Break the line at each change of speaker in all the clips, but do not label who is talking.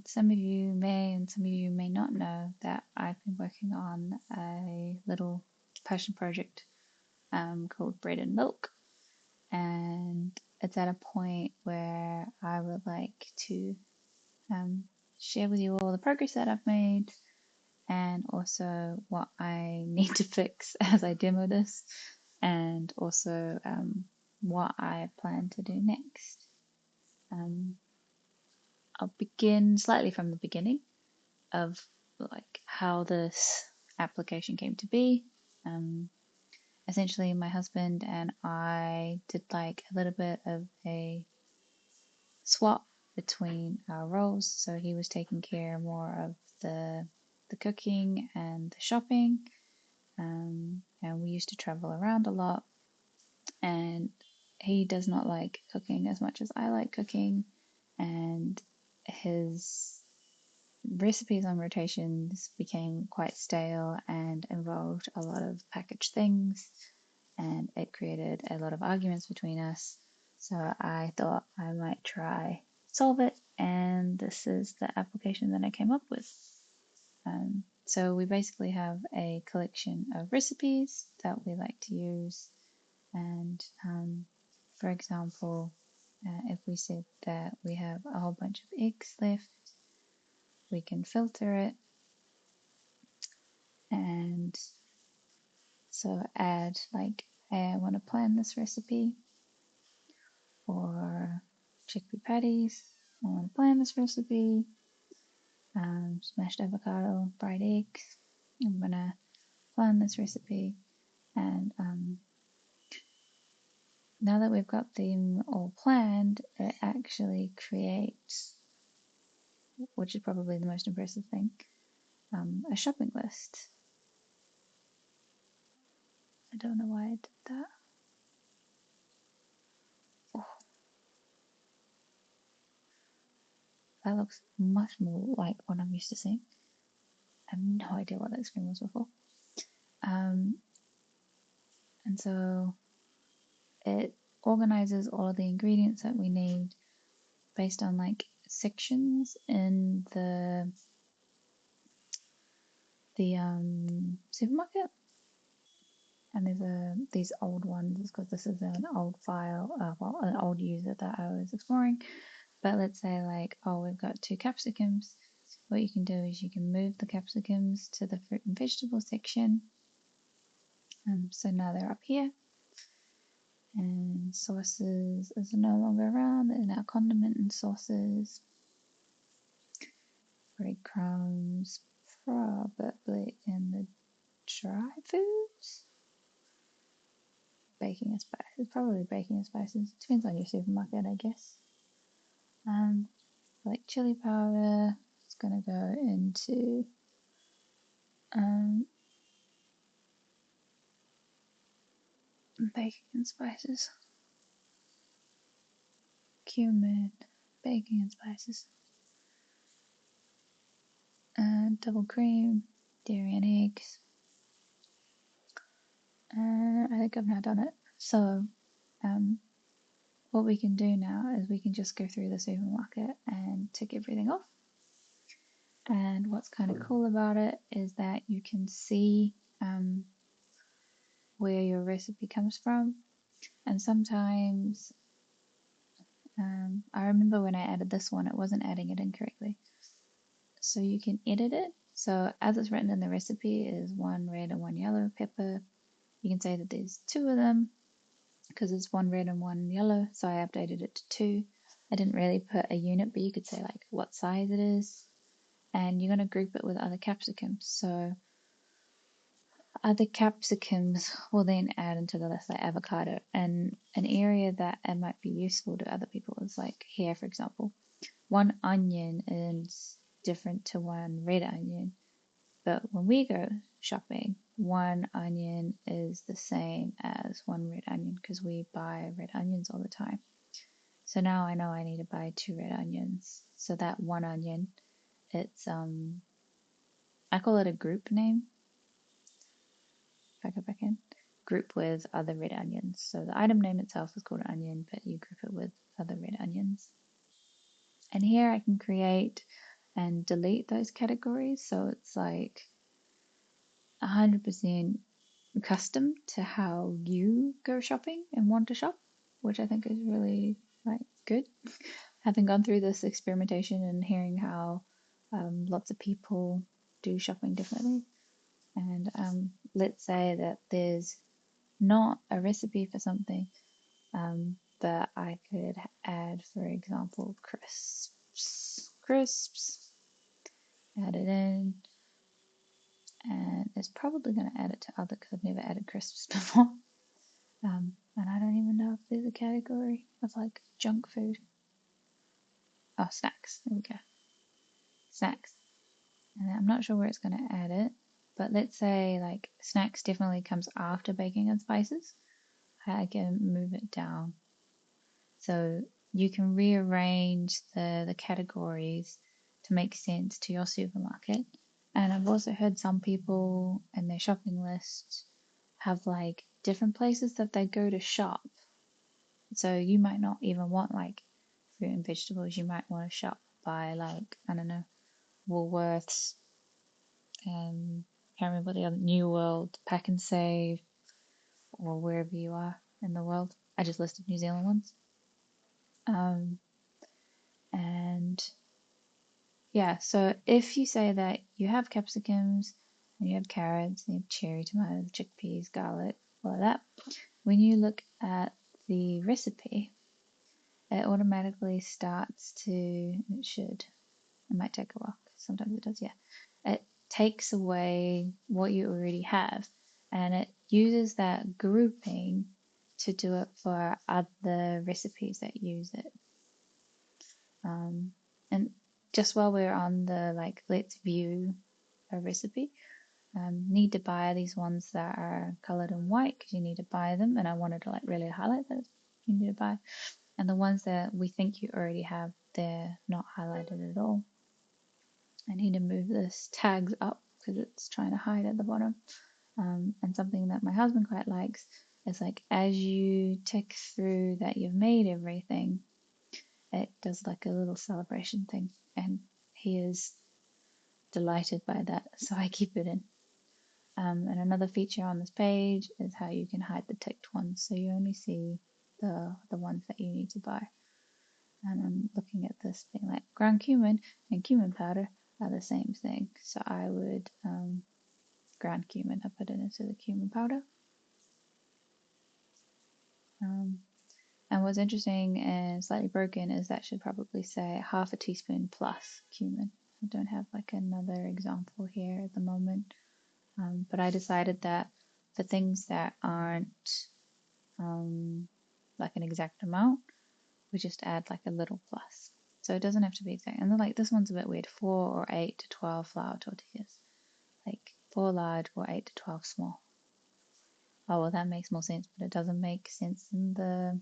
Some of you may and some of you may not know that I've been working on a little passion project called Bread and Milk, and it's at a point where I would like to um, share with you all the progress that I've made and also what I need to fix as I demo this, and also what I plan to do next. Um, I'll begin slightly from the beginning of like how this application came to be. Um, Essentially, my husband and I did like a little bit of a swap between our roles. So he was taking care more of the cooking and the shopping, and we used to travel around a lot. And he does not like cooking as much as I like cooking, and his recipes on rotations became quite stale and involved a lot of packaged things, and it created a lot of arguments between us. So I thought I might try solve it, and this is the application that I came up with. So we basically have a collection of recipes that we like to use, and for example, if we said that we have a whole bunch of eggs left, we can filter it and so add like, hey, I want to plan this recipe, or chickpea patties, I want to plan this recipe, smashed avocado, fried eggs, I'm gonna plan this recipe. And now that we've got them all planned, it actually creates, which is probably the most impressive thing, a shopping list. I don't know why I did that. Oh, that looks much more like what I'm used to seeing. I have no idea what that screen was before. Um, and so it organizes all of the ingredients that we need based on like sections in the supermarket. And there's these old ones because this is an old file, well, an old user that I was exploring. But let's say like, oh, we've got 2 capsicums. What you can do is you can move the capsicums to the fruit and vegetable section. So now they're up here. And sauces is no longer around. They're now condiment and sauces. Breadcrumbs, probably in the dry foods. Baking and spices, probably baking and spices. Depends on your supermarket, I guess. Like chili powder, it's gonna go into baking and spices. Cumin, baking and spices. Double cream, dairy and eggs. I think I've now done it. So, what we can do now is we can just go through the supermarket and tick everything off. And what's kind of cool about it is that you can see where your recipe comes from. And sometimes, I remember when I added this one, it wasn't adding it incorrectly. So you can edit it. So as it's written in the recipe is 1 red and 1 yellow pepper. You can say that there's 2 of them because it's 1 red and 1 yellow. So I updated it to 2. I didn't really put a unit, but you could say like what size it is. And you're going to group it with other capsicums. So other capsicums will then add into the list, like avocado. And an area that it might be useful to other people is like here, for example, 1 onion is different to 1 red onion. But when we go shopping, 1 onion is the same as 1 red onion because we buy red onions all the time. So now I know I need to buy 2 red onions. So that 1 onion, it's I call it a group name. If I go back in, group with other red onions. So the item name itself is called an onion, but you group it with other red onions. And here I can create and delete those categories. So it's like 100% custom to how you go shopping and want to shop, which I think is really like good. Having gone through this experimentation and hearing how lots of people do shopping differently, and let's say that there's not a recipe for something, but I could add, for example, crisps, add it in, and it's probably going to add it to other because I've never added crisps before. And I don't even know if there's a category of like junk food. Oh, snacks. There we go. Snacks. And I'm not sure where it's going to add it, but let's say like snacks definitely comes after baking and spices. I can move it down. So you can rearrange the categories to make sense to your supermarket. And I've also heard some people in their shopping lists have like different places that they go to shop. So you might not even want like fruit and vegetables. You might want to shop by like, I don't know, Woolworths, can't remember the other, New World, Pack and Save, or wherever you are in the world. I just listed New Zealand ones. Um, and yeah, so if you say that you have capsicums and you have carrots and you have cherry tomatoes, chickpeas, garlic, all of that, when you look at the recipe, it automatically starts to, it should, it might take a while, sometimes it does, yeah. It takes away what you already have and it uses that grouping to do it for other recipes that use it. And just while we're on the like, let's view a recipe, need to buy these ones that are colored in white because you need to buy them. And I wanted to like really highlight that you need to buy. And the ones that we think you already have, they're not highlighted at all. I need to move this tags up because it's trying to hide at the bottom. And something that my husband quite likes is like as you tick through that you've made everything, it does like a little celebration thing. And he is delighted by that, so I keep it in. And another feature on this page is how you can hide the ticked ones, so you only see the ones that you need to buy. And I'm looking at this being like ground cumin and cumin powder are the same thing. So I would ground cumin, I put it into the cumin powder. And what's interesting and slightly broken is that should probably say half a teaspoon plus cumin. I don't have like another example here at the moment, but I decided that for things that aren't like an exact amount, we just add like a little plus. So it doesn't have to be exact. And then like this one's a bit weird, 4 or 8 to 12 flour tortillas. Like 4 large or 8 to 12 small. Oh well, that makes more sense, but it doesn't make sense in the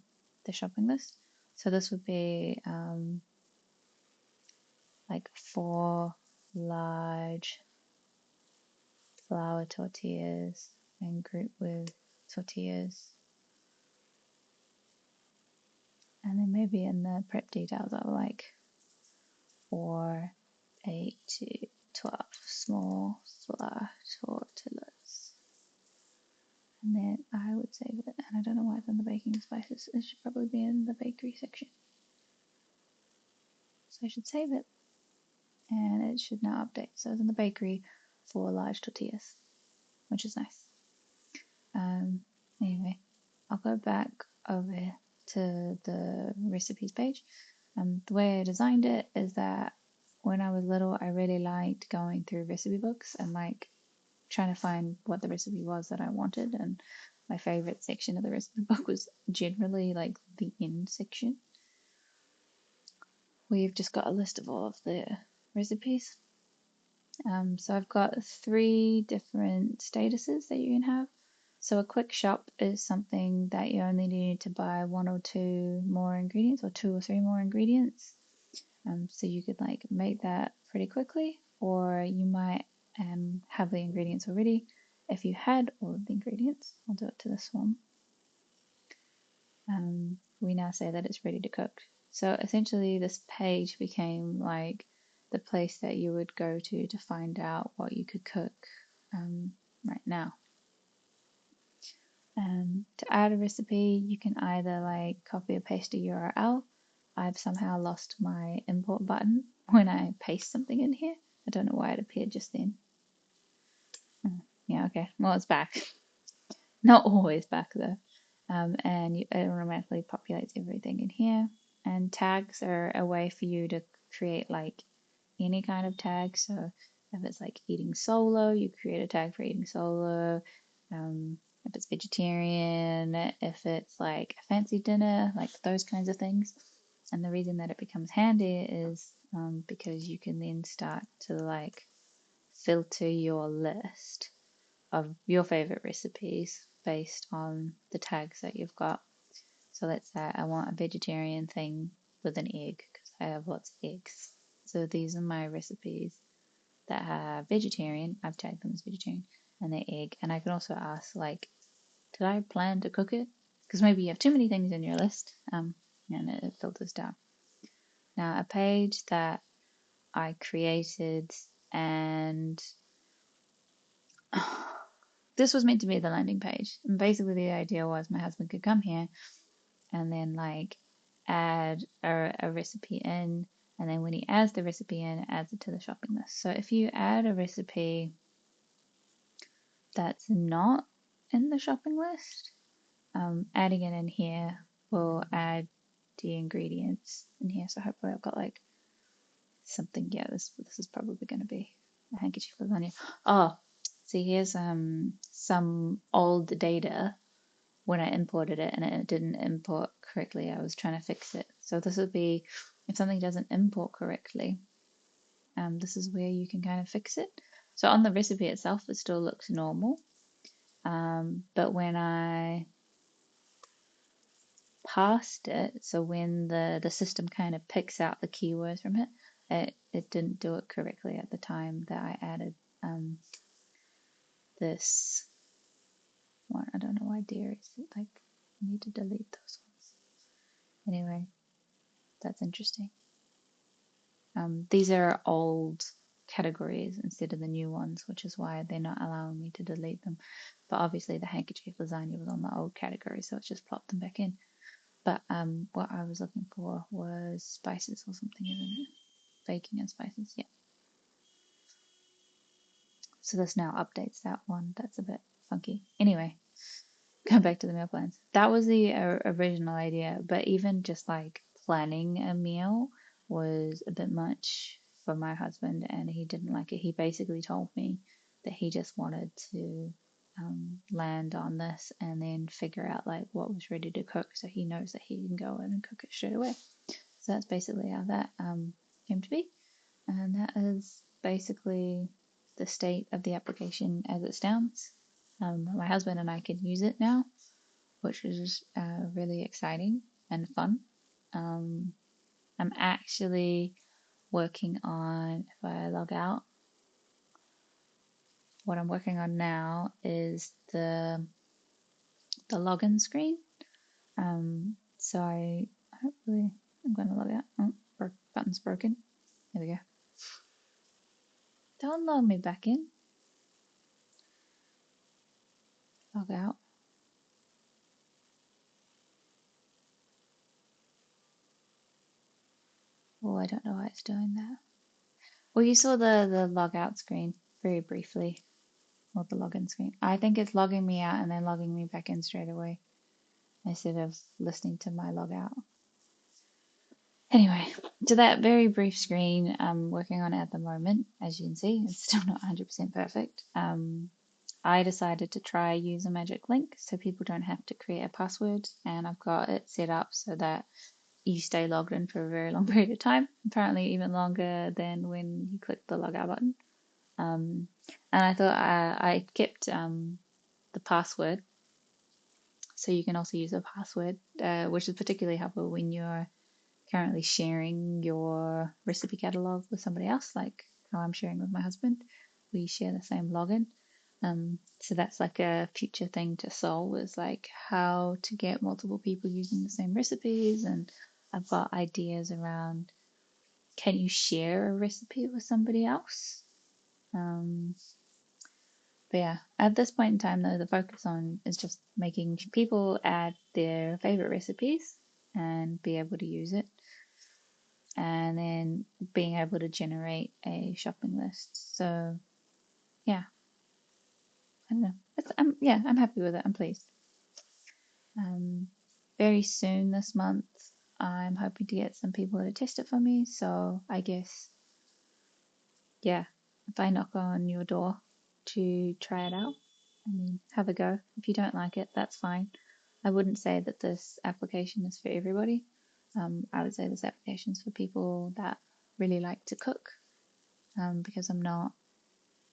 shopping list. So this would be like 4 large flour tortillas and group with tortillas. And then maybe in the prep details I'll like 4, 8 to 12 small flour tortillas. And then I would save it. And I don't know why it's in the baking spices. It should probably be in the bakery section. So I should save it. And it should now update. So it's in the bakery for large tortillas, which is nice. Anyway, I'll go back over to the recipes page. The way I designed it is that when I was little, I really liked going through recipe books and like trying to find what the recipe was that I wanted. And my favorite section of the recipe book was generally like the end section. We've just got a list of all of the recipes. So I've got 3 different statuses that you can have. So a quick shop is something that you only need to buy 1 or 2 more ingredients or 2 or 3 more ingredients. So you could like make that pretty quickly, or you might have the ingredients already. If you had all of the ingredients, I'll do it to this one. We now say that it's ready to cook. So essentially this page became like the place that you would go to find out what you could cook right now. To add a recipe, you can either like copy or paste a URL. I've somehow lost my import button when I paste something in here. I don't know why it appeared just then. Yeah, okay. Well, it's back. Not always back though. And it automatically populates everything in here. And tags are a way for you to create like any kind of tag. So if it's like eating solo, you create a tag for eating solo. If it's vegetarian, if it's like a fancy dinner, like those kinds of things. And the reason that it becomes handy is because you can then start to like filter your list of your favorite recipes based on the tags that you've got. So let's say I want a vegetarian thing with an egg because I have lots of eggs. So these are my recipes that have vegetarian. I've tagged them as vegetarian and they're egg. And I can also ask like, did I plan to cook it? Because maybe you have too many things in your list, and it filters down. Now a page that I created and this was meant to be the landing page. And basically the idea was my husband could come here and then like add a recipe in, and then when he adds the recipe in, it adds it to the shopping list. So if you add a recipe that's not in the shopping list, adding it in here will add the ingredients in here. So hopefully I've got like something. Yeah, this is probably going to be a handkerchief lasagna. Oh, see, here's some old data when I imported it and it didn't import correctly. I was trying to fix it. So this would be if something doesn't import correctly. This is where you can kind of fix it. So on the recipe itself, it still looks normal. But when I passed it, so when the system kind of picks out the keywords from it didn't do it correctly at the time that I added this one. I don't know why dairies like I need to delete those ones. Anyway, that's interesting. These are old categories instead of the new ones, which is why they're not allowing me to delete them. But obviously the handkerchief lasagna was on the old category, so it's just plopped them back in. But what I was looking for was spices or something, isn't it? Baking and spices, yeah. So this now updates that one. That's a bit funky. Anyway, going back to the meal plans. That was the original idea, but even just like planning a meal was a bit much for my husband, and he didn't like it. He basically told me that he just wanted to land on this and then figure out like what was ready to cook, so he knows that he can go in and cook it straight away. So that's basically how that came to be, and that is basically the state of the application as it stands. My husband and I can use it now, which is really exciting and fun. I'm actually working on, if I log out, what I'm working on now is the login screen. So hopefully I'm going to log out. Oh, button's broken. There we go. Don't log me back in. Log out. Oh, I don't know why it's doing that. Well, you saw the log out screen very briefly, or the login screen. I think it's logging me out and then logging me back in straight away instead of listening to my log out. Anyway, to that very brief screen I'm working on at the moment, as you can see, it's still not 100% perfect. I decided to try use a magic link so people don't have to create a password, and I've got it set up so that you stay logged in for a very long period of time, apparently even longer than when you click the log out button. And I thought I kept the password, so you can also use a password, which is particularly helpful when you're currently sharing your recipe catalog with somebody else, like how I'm sharing with my husband. We share the same login. So that's like a future thing to solve, is like how to get multiple people using the same recipes. And I've got ideas around can you share a recipe with somebody else? Um, but yeah, at this point in time, though, the focus on is just making people add their favorite recipes and be able to use it, and then being able to generate a shopping list. So yeah, I don't know. I'm happy with it. I'm pleased. Um, very soon this month, I'm hoping to get some people to test it for me. So I guess, yeah, if I knock on your door to try it out, I mean, have a go. If you don't like it, that's fine. I wouldn't say that this application is for everybody. I would say this application is for people that really like to cook, because I'm not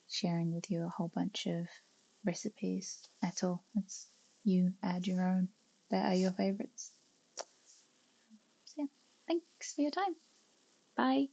sharing with you a whole bunch of recipes at all. It's you add your own that are your favorites. So yeah, thanks for your time. Bye.